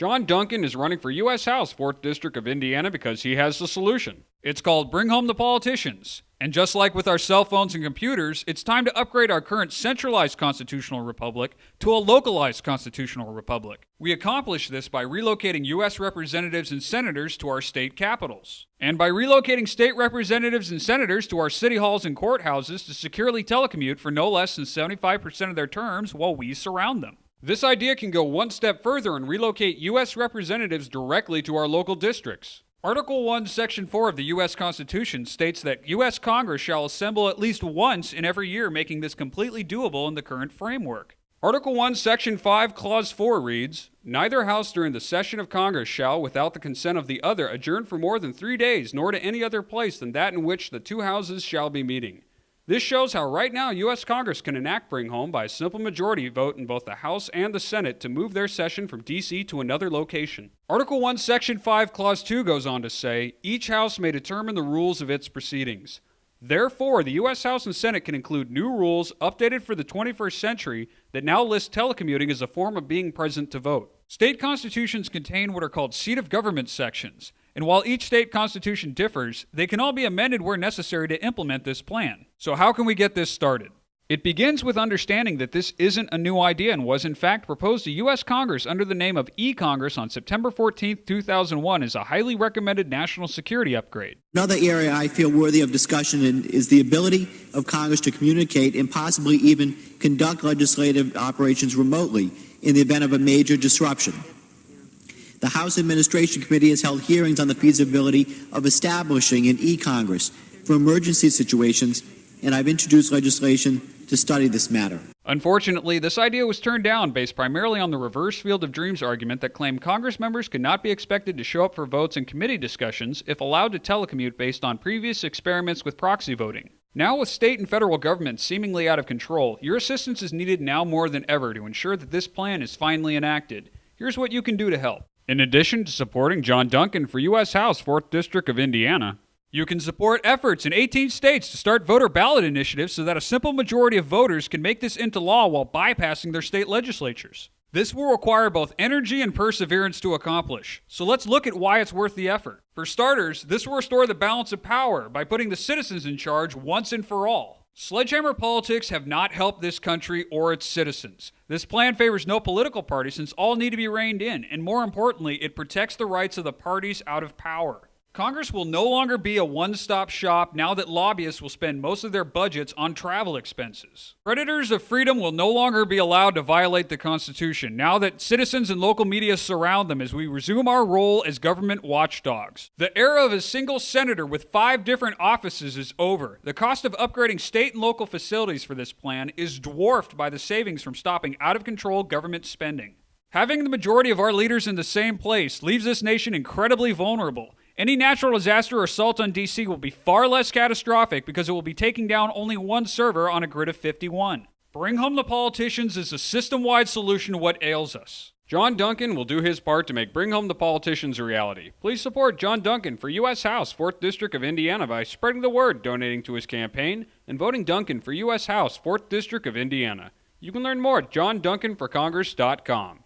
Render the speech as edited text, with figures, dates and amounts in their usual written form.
John Duncan is running for U.S. House, 4th District of Indiana, because he has the solution. It's called Bring Home the Politicians. And just like with our cell phones and computers, it's time to upgrade our current centralized constitutional republic to a localized constitutional republic. We accomplish this by relocating U.S. representatives and senators to our state capitals, and by relocating state representatives and senators to our city halls and courthouses to securely telecommute for no less than 75% of their terms while we surround them. This idea can go one step further and relocate U.S. representatives directly to our local districts. Article 1, Section 4 of the U.S. Constitution states that U.S. Congress shall assemble at least once in every year, making this completely doable in the current framework. Article 1, Section 5, Clause 4 reads, "Neither House during the session of Congress shall, without the consent of the other, adjourn for more than 3 days, nor to any other place than that in which the two houses shall be meeting." This shows how right now U.S. Congress can enact Bring Home by a simple majority vote in both the House and the Senate to move their session from D.C. to another location. Article 1, Section 5, Clause 2 goes on to say, "Each House may determine the rules of its proceedings." Therefore, the U.S. House and Senate can include new rules updated for the 21st century that now list telecommuting as a form of being present to vote. State constitutions contain what are called seat of government sections, and while each state constitution differs, they can all be amended where necessary to implement this plan. So how can we get this started? It begins with understanding that this isn't a new idea and was in fact proposed to U.S. Congress under the name of eCongress on September 14, 2001 as a highly recommended national security upgrade. Another area I feel worthy of discussion is the ability of Congress to communicate and possibly even conduct legislative operations remotely in the event of a major disruption. The House Administration Committee has held hearings on the feasibility of establishing an eCongress for emergency situations, and I've introduced legislation to study this matter. Unfortunately, this idea was turned down based primarily on the reverse field of dreams argument that claimed Congress members could not be expected to show up for votes and committee discussions if allowed to telecommute based on previous experiments with proxy voting. Now with state and federal governments seemingly out of control, your assistance is needed now more than ever to ensure that this plan is finally enacted. Here's what you can do to help. In addition to supporting John Duncan for U.S. House, 4th District of Indiana, you can support efforts in 18 states to start voter ballot initiatives so that a simple majority of voters can make this into law while bypassing their state legislatures. This will require both energy and perseverance to accomplish, so let's look at why it's worth the effort. For starters, this will restore the balance of power by putting the citizens in charge once and for all. Sledgehammer politics have not helped this country or its citizens. This plan favors no political party since all need to be reined in, and more importantly, it protects the rights of the parties out of power. Congress will no longer be a one-stop shop now that lobbyists will spend most of their budgets on travel expenses. Predators of freedom will no longer be allowed to violate the Constitution now that citizens and local media surround them as we resume our role as government watchdogs. The era of a single senator with 5 different offices is over. The cost of upgrading state and local facilities for this plan is dwarfed by the savings from stopping out-of-control government spending. Having the majority of our leaders in the same place leaves this nation incredibly vulnerable. Any natural disaster or assault on D.C. will be far less catastrophic because it will be taking down only one server on a grid of 51. Bring Home the Politicians is a system-wide solution to what ails us. John Duncan will do his part to make Bring Home the Politicians a reality. Please support John Duncan for U.S. House, 4th District of Indiana by spreading the word, donating to his campaign, and voting Duncan for U.S. House, 4th District of Indiana. You can learn more at johnduncanforcongress.com.